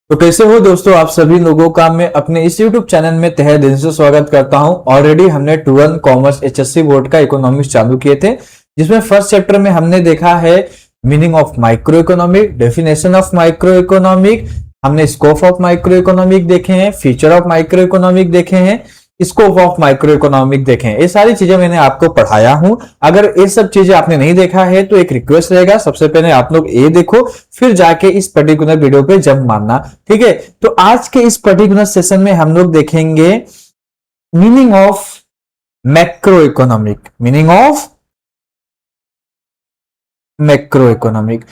तो कैसे हो दोस्तों, आप सभी लोगों का मैं अपने इस YouTube चैनल में तहे दिल से स्वागत करता हूं। ऑलरेडी हमने 2 कॉमर्स HSC बोर्ड का इकोनॉमिक्स चालू किए थे, जिसमें फर्स्ट चैप्टर में हमने देखा है meaning of micro economic, definition of micro economic, हमने स्कोप ऑफ माइक्रो इकोनॉमिक देखे हैं, फीचर ऑफ माइक्रो इकोनॉमिक देखे हैं, स्कोप ऑफ माइक्रो इकोनॉमिक देखें। ये सारी चीजें मैंने आपको पढ़ाया हूं। अगर ये सब चीजें आपने नहीं देखा है तो एक रिक्वेस्ट रहेगा, सबसे पहले आप लोग ये देखो, फिर जाके इस पर्टिकुलर वीडियो पे जंप मारना, ठीक है। तो आज के इस पर्टिकुलर सेशन में हम लोग देखेंगे meaning of macro economic, meaning of macro economic.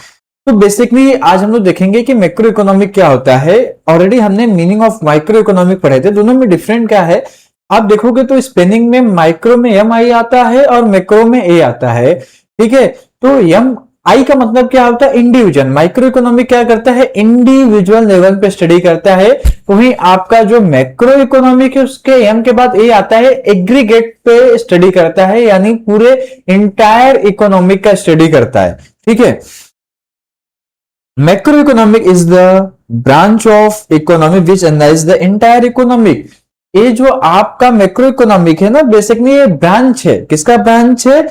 तो बेसिकली आज हम लोग देखेंगे कि मैक्रो इकोनॉमिक क्या होता है। ऑलरेडी हमने मीनिंग ऑफ माइक्रो इकोनॉमिक पढ़े थे, दोनों में डिफरेंट क्या है आप देखोगे तो स्पेलिंग में माइक्रो में एम आई आता है और मैक्रो में ए आता है, ठीक है। तो एम आई का मतलब क्या होता है, इंडिविजुअल। माइक्रो इकोनॉमिक क्या करता है, इंडिविजुअल लेवल पे स्टडी करता है। वहीं आपका जो मैक्रो इकोनॉमिक है उसके एम के बाद ए आता है, एग्रीगेट पे स्टडी करता है, यानी पूरे इंटायर इकोनॉमिक का स्टडी करता है, ठीक है। Macroeconomic is the branch of economy which analyze the entire economic। ये जो आपका मैक्रो इकोनॉमिक है ना, बेसिकली ये ब्रांच है। किसका ब्रांच है,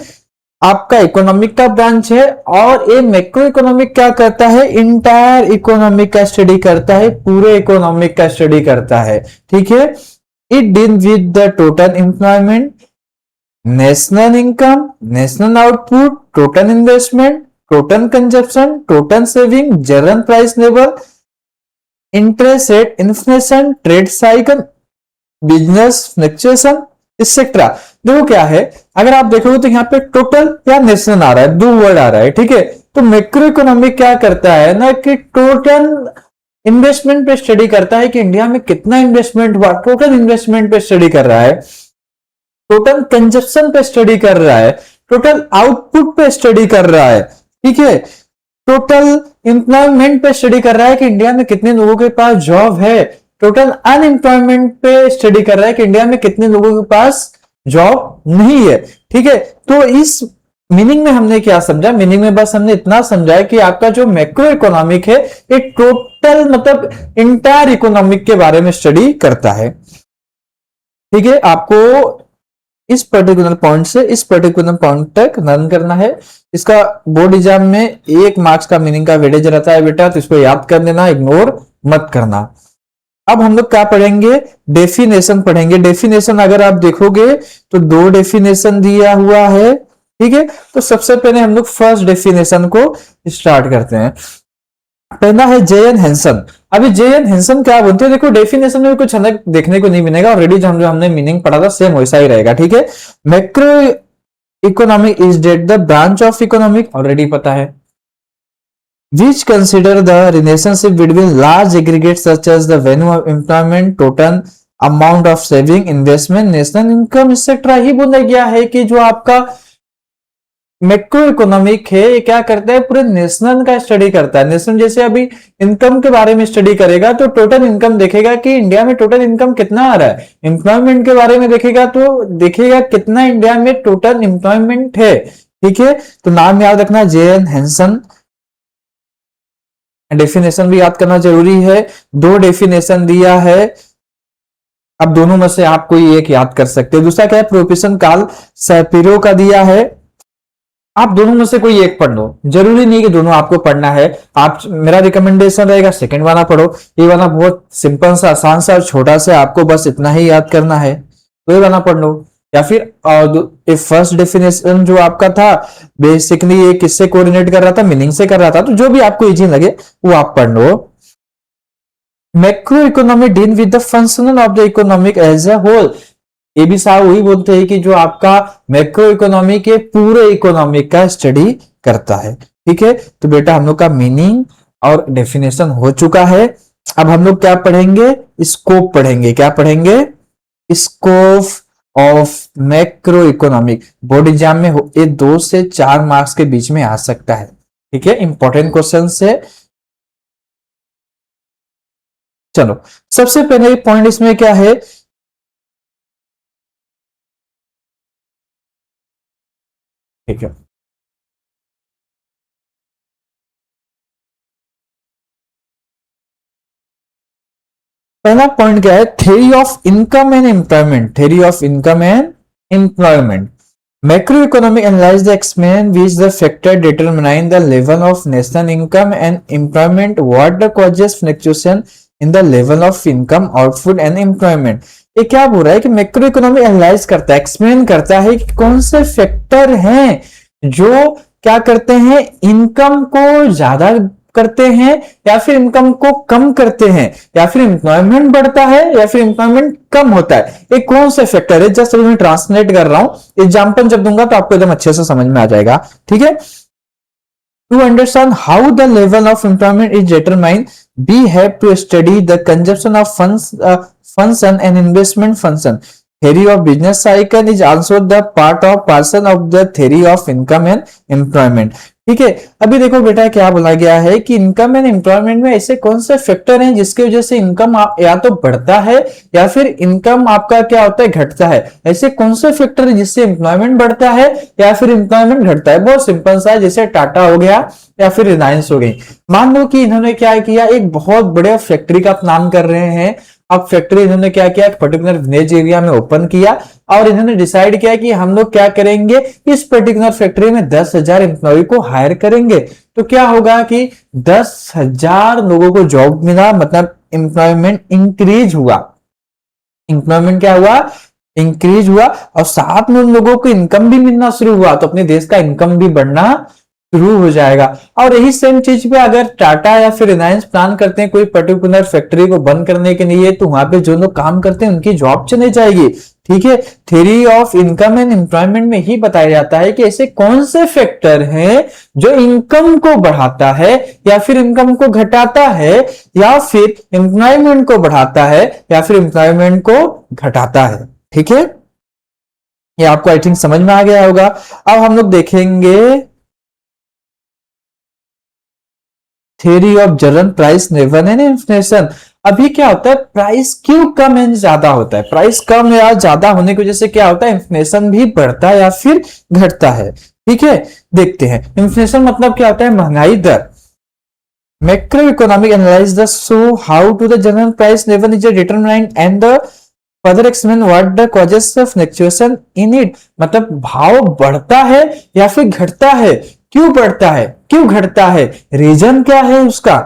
आपका इकोनॉमिक का ब्रांच है। और ये मैक्रो इकोनॉमिक क्या करता है, इंटायर इकोनॉमिक का स्टडी करता है, पूरे इकोनॉमिक का स्टडी करता है, ठीक है। It deal with the total employment, national income, national output, total investment, total consumption, total saving, general price level, interest rate, inflation, trade cycle, business fluctuation, etcetera. देखो क्या है, अगर आप देखोगे तो यहाँ पे टोटल या नेशनल आ रहा है, दो वर्ड आ रहा है, ठीक है। तो मैक्रो इकोनॉमिक क्या करता है ना कि टोटल इन्वेस्टमेंट पे स्टडी करता है कि इंडिया में कितना इन्वेस्टमेंट हुआ, टोटल इन्वेस्टमेंट पे स्टडी कर रहा है, टोटल कंजप्शन पे स्टडी कर रहा है, टोटल आउटपुट पे स्टडी कर रहा है, ठीक है। टोटल एम्प्लॉयमेंट पे स्टडी कर रहा है कि इंडिया में कितने लोगों के पास जॉब है, टोटल अनएम्प्लॉयमेंट पे स्टडी कर रहा है कि इंडिया में कितने लोगों के पास जॉब नहीं है, ठीक है। तो इस मीनिंग में हमने क्या समझा, मीनिंग में बस हमने इतना समझा कि आपका जो मैक्रो इकोनॉमिक है ये टोटल मतलब इंटायर इकोनॉमिक के बारे में स्टडी करता है, ठीक है। आपको इस पर्टिकुलर पॉइंट से इस पर्टिकुलर पॉइंट तक लर्न करना है। इसका बोर्ड एग्जाम में 1 मार्क्स का मीनिंग का वेटेज रहता है बेटा, तो इसको याद कर लेना, इग्नोर मत करना। अब हम लोग क्या पढ़ेंगे, डेफिनेशन पढ़ेंगे। डेफिनेशन अगर आप देखोगे तो 2 डेफिनेशन दिया हुआ है, ठीक है। तो सबसे पहले हम लोग फर्स्ट डेफिनेशन को स्टार्ट करते हैं। पहला है जेएन हेंसन। अभी जेएन हेंसन क्या बोलते हैं, देखो डेफिनेशन में कुछ अलग देखने को नहीं मिलेगा, ऑलरेडी जो हमने मीनिंग पढ़ा था सेम वैसा ही रहेगा, ठीक है। Macro economic is that the branch of economic, already पता है, which consider the relationship between large aggregates such as the value of employment, total amount of saving, investment, national income, etc। ही बोला गया है कि जो आपका मैक्रो इकोनॉमिक है ये क्या करता है, पूरे नेशनल का स्टडी करता है। नेशनल जैसे अभी इनकम के बारे में स्टडी करेगा तो टोटल इनकम देखेगा कि इंडिया में टोटल इनकम कितना आ रहा है। एम्प्लॉयमेंट के बारे में देखेगा तो देखेगा कितना इंडिया में टोटल एम्प्लॉयमेंट है, ठीक है। तो नाम याद रखना जेएन हेंसन। डेफिनेशन भी याद करना जरूरी है, 2 डेफिनेशन दिया है। अब दोनों में से आप कोई एक याद कर सकते हो। दूसरा क्या है, प्रोफेशन काल सैपिरो का दिया है। आप दोनों में से कोई एक पढ़ लो, जरूरी नहीं कि दोनों आपको पढ़ना है। आप, मेरा रिकमेंडेशन रहेगा सेकंड वाला पढ़ो। ये वाला बहुत सिंपल सा, आसान सा और छोटा सा, आपको बस इतना ही याद करना है, तो ये वाला पढ़ लो। या फिर फर्स्ट डेफिनेशन जो आपका था बेसिकली ये किससे कोऑर्डिनेट कर रहा था, मीनिंग से कर रहा था, तो जो भी आपको इजी लगे वो आप पढ़ लो। Macro economy deal with the functional of the economic as a whole. ये भी साहब वही बोलते हैं कि जो आपका मैक्रो इकोनॉमी के पूरे इकोनॉमिक का स्टडी करता है, ठीक है। तो बेटा हम लोग का मीनिंग और डेफिनेशन हो चुका है। अब हम लोग क्या पढ़ेंगे, स्कोप पढ़ेंगे। क्या पढ़ेंगे, scope of macro economic. Board exam में ये 2 से 4 मार्क्स के बीच में आ सकता है, ठीक है। इंपॉर्टेंट क्वेश्चन से चलो, सबसे पहले पॉइंट इसमें क्या है, ठीक है। पहला पॉइंट क्या है, theory of income and employment. Theory of income and employment, macroeconomic analyze the explain which the factor determine the level of national income and employment, what the causes fluctuation in the level of income, output and employment। ये क्या बोल रहा है कि macro economic analyse करता है, explain करता है कि कौन से फैक्टर हैं जो क्या करते हैं, इनकम को ज्यादा करते हैं या फिर इनकम को कम करते हैं, या फिर एम्प्लॉयमेंट बढ़ता है या फिर एम्प्लॉयमेंट कम होता है। ये कौन से फैक्टर है, जस्ट अभी मैं ट्रांसलेट कर रहा हूं, एग्जांपल जब दूंगा तो आपको एकदम अच्छे से समझ में आ जाएगा। ठीक है, to understand how the level of employment is determined, we have to study the consumption of function and investment function। theory of business cycle is also the parcel of the theory of income and employment। ठीक है, अभी देखो बेटा क्या बोला गया है कि इनकम एंड एम्प्लॉयमेंट में ऐसे कौन से फैक्टर हैं जिसकी वजह से इनकम या तो बढ़ता है या फिर इनकम आपका क्या होता है, घटता है। ऐसे कौन से फैक्टर है जिससे एम्प्लॉयमेंट बढ़ता है या फिर एम्प्लॉयमेंट घटता है। बहुत सिंपल सा है, जैसे टाटा हो गया या फिर रिलायंस हो गई। मान लो कि इन्होंने क्या किया, एक बहुत बड़े फैक्ट्री का नाम कर रहे हैं। अब फैक्ट्री इन्होंने क्या किया, एक पर्टिकुलर विलेज एरिया में ओपन किया और इन्होंने डिसाइड किया कि हम लोग क्या करेंगे, इस पर्टिकुलर फैक्ट्री में 10,000 एम्प्लॉय को हायर करेंगे। तो क्या होगा कि 10,000 लोगों को जॉब मिला, मतलब एम्प्लॉयमेंट इंक्रीज हुआ। एम्प्लॉयमेंट क्या हुआ, इंक्रीज हुआ, और साथ में उन लोगों को इनकम भी मिलना शुरू हुआ, तो अपने देश का इनकम भी बढ़ना शुरू हो जाएगा। और यही सेम चीज पे अगर टाटा या फिर रिलायंस प्लान करते हैं कोई पर्टिकुलर फैक्ट्री को बंद करने के लिए, तो वहां पे जो लोग काम करते हैं उनकी जॉब चली जाएगी। ठीक है, theory of income and employment में ही बताया जाता है कि ऐसे कौन से फैक्टर हैं जो इनकम को बढ़ाता है या फिर इनकम को घटाता है, या फिर एम्प्लॉयमेंट को बढ़ाता है या फिर एम्प्लॉयमेंट को घटाता है। ठीक है, ये आपको आई थिंक समझ में आ गया होगा। अब हम लोग देखेंगे theory of general price level and inflation. अभी क्या होता है, प्राइस क्यों कम एंड ज्यादा होता है, प्राइस कम या ज्यादा होने की वजह से क्या होता है, इन्फ्लेशन भी बढ़ता है या फिर घटता है। ठीक है, देखते हैं इन्फ्लेशन मतलब क्या होता है, महंगाई दर। Macro economic analyse the show how to the general price level is determined and the further explain what the causes of fluctuation in it. मतलब भाव बढ़ता है या फिर घटता है, क्यों बढ़ता है क्यों घटता है, रीजन क्या है उसका।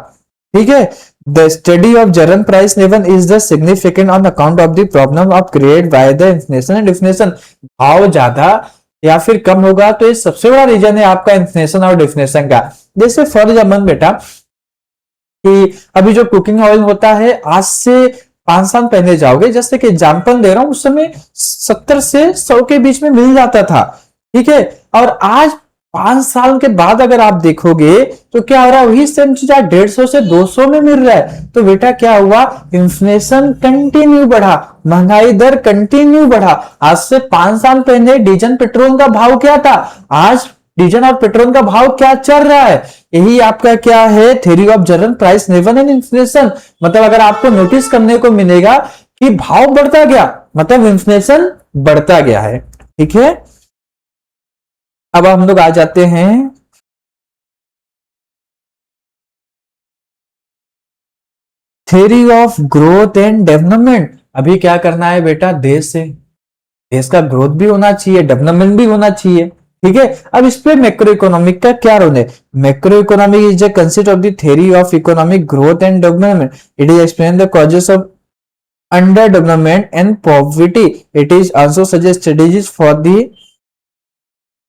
ठीक है, the study of general price level is the significant on account of the problem of create by the inflation and deflation. भाव ज्यादा या फिर कम होगा तो ये सबसे बड़ा रीजन है आपका इन्फ्लेशन और डिफ्लेशन का। जैसे फॉर एग्जाम्पल बेटा कि अभी जो कुकिंग ऑयल होता है, आज से 5 साल पहले जाओगे, जैसे कि एग्जाम्पल दे रहा हूं, उस समय 70 से 100 के बीच में मिल जाता था। ठीक है, और आज 5 साल के बाद अगर आप देखोगे तो क्या हो रहा है, वही सेम चीज आज 150 से 200 में मिल रहा है। तो बेटा क्या हुआ, इन्फ्लेशन कंटिन्यू बढ़ा, महंगाई दर कंटिन्यू बढ़ा। आज से 5 साल पहले डीजल पेट्रोल का भाव क्या था, आज डीजल और पेट्रोल का भाव क्या चल रहा है। यही आपका क्या है, theory of general price level and inflation. मतलब अगर आपको नोटिस करने को मिलेगा कि भाव बढ़ता गया, मतलब इन्फ्लेशन बढ़ता गया है। ठीक है, अब हम लोग आ जाते हैं theory of growth and development. अभी क्या करना है बेटा, देश का ग्रोथ भी होना चाहिए, डेवलपमेंट भी होना चाहिए। ठीक है, अब इस पे मैक्रो इकोनॉमिक का क्या रोल है। Macro economic is the concept of the theory of economic growth and development. It is explain the causes of under development and poverty. It is also suggest strategies for the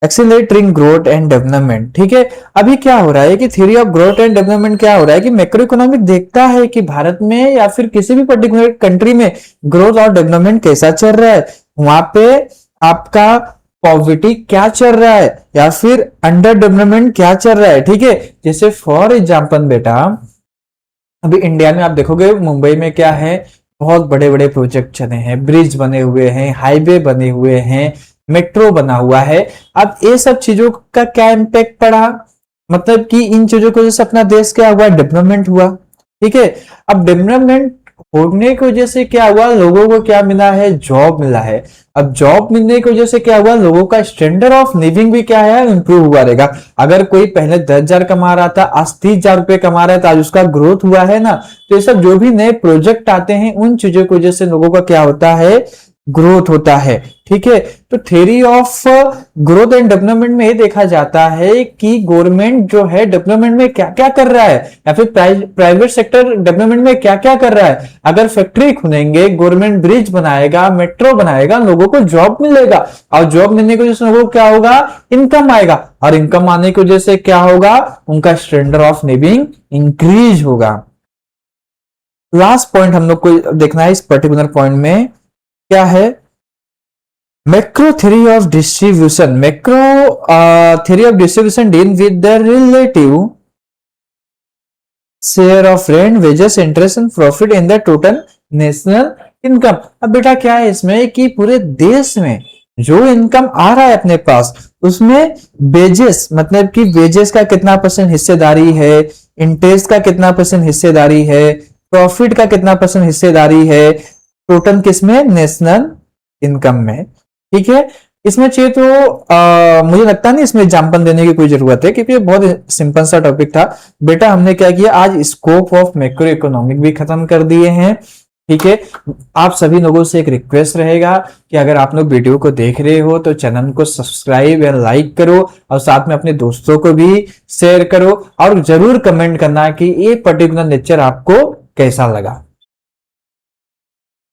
accelerating growth and development. ठीक है, अभी क्या हो रहा है कि theory of growth and development क्या हो रहा है कि मैक्रो इकोनॉमिक देखता है कि भारत में या फिर किसी भी पर्टिकुलर कंट्री में ग्रोथ और डेवलपमेंट कैसा चल रहा है, वहां पे आपका पॉवर्टी क्या चल रहा है या फिर अंडर डेवलपमेंट क्या चल रहा है। ठीक है, जैसे फॉर एग्जांपल बेटा अभी इंडिया में आप देखोगे, मुंबई में क्या है, बहुत बड़े बड़े प्रोजेक्ट चले हैं, ब्रिज बने हुए हैं, हाईवे बने हुए हैं, मेट्रो बना हुआ है। अब ये सब चीजों का क्या इम्पैक्ट पड़ा, मतलब कि इन चीजों की वजह से अपना देश क्या हुआ, डेवलपमेंट हुआ। ठीक है, अब डेवलपमेंट होने की वजह से क्या हुआ, लोगों को क्या मिला है, जॉब मिला है। अब जॉब मिलने की वजह से क्या हुआ, लोगों का स्टैंडर्ड ऑफ लिविंग भी क्या है, इंप्रूव हुआ रहेगा। अगर कोई पहले 10,000 कमा रहा था, आज 30,000 रुपए कमा रहा है, तो आज उसका ग्रोथ हुआ है ना। तो ये सब जो भी नए प्रोजेक्ट आते हैं, उन चीजों की वजह से लोगों का क्या होता है, ग्रोथ होता है। ठीक है, तो theory of growth and development में ये देखा जाता है कि गवर्नमेंट जो है डेवलपमेंट में क्या क्या कर रहा है, या फिर प्राइवेट सेक्टर डेवलपमेंट में क्या क्या कर रहा है। अगर फैक्ट्री खुलेंगे, गवर्नमेंट ब्रिज बनाएगा, मेट्रो बनाएगा, लोगों को जॉब मिलेगा, और जॉब मिलने की वजह से लोगों को क्या होगा, इनकम आएगा, और इनकम आने की वजह से क्या होगा, उनका स्टैंडर्ड ऑफ लिविंग इंक्रीज होगा। लास्ट पॉइंट हम लोग को देखना है इस पर्टिकुलर पॉइंट में, क्या है, macro theory of distribution. Macro theory of distribution deal with the relative share of rent, wages, interest and profit in the total national income. अब बेटा क्या है इसमें कि पूरे देश में जो इनकम आ रहा है अपने पास, उसमें वेजेस मतलब कि वेजेस का कितना परसेंट हिस्सेदारी है, इंटरेस्ट का कितना परसेंट हिस्सेदारी है, प्रॉफिट का कितना परसेंट हिस्सेदारी है, टोटल किसमें, नेशनल इनकम में। ठीक है, इसमें चाहिए तो मुझे लगता नहीं इसमें एग्जांपल देने की कोई जरूरत है, क्योंकि ये बहुत सिंपल सा टॉपिक था। बेटा हमने क्या किया, आज स्कोप ऑफ मैक्रो इकोनॉमिक भी खत्म कर दिए हैं। ठीक है, आप सभी लोगों से एक रिक्वेस्ट रहेगा कि अगर आप लोग वीडियो को देख रहे हो तो चैनल को सब्सक्राइब या लाइक करो, और साथ में अपने दोस्तों को भी शेयर करो, और जरूर कमेंट करना कि ये पर्टिकुलर लेक्चर आपको कैसा लगा।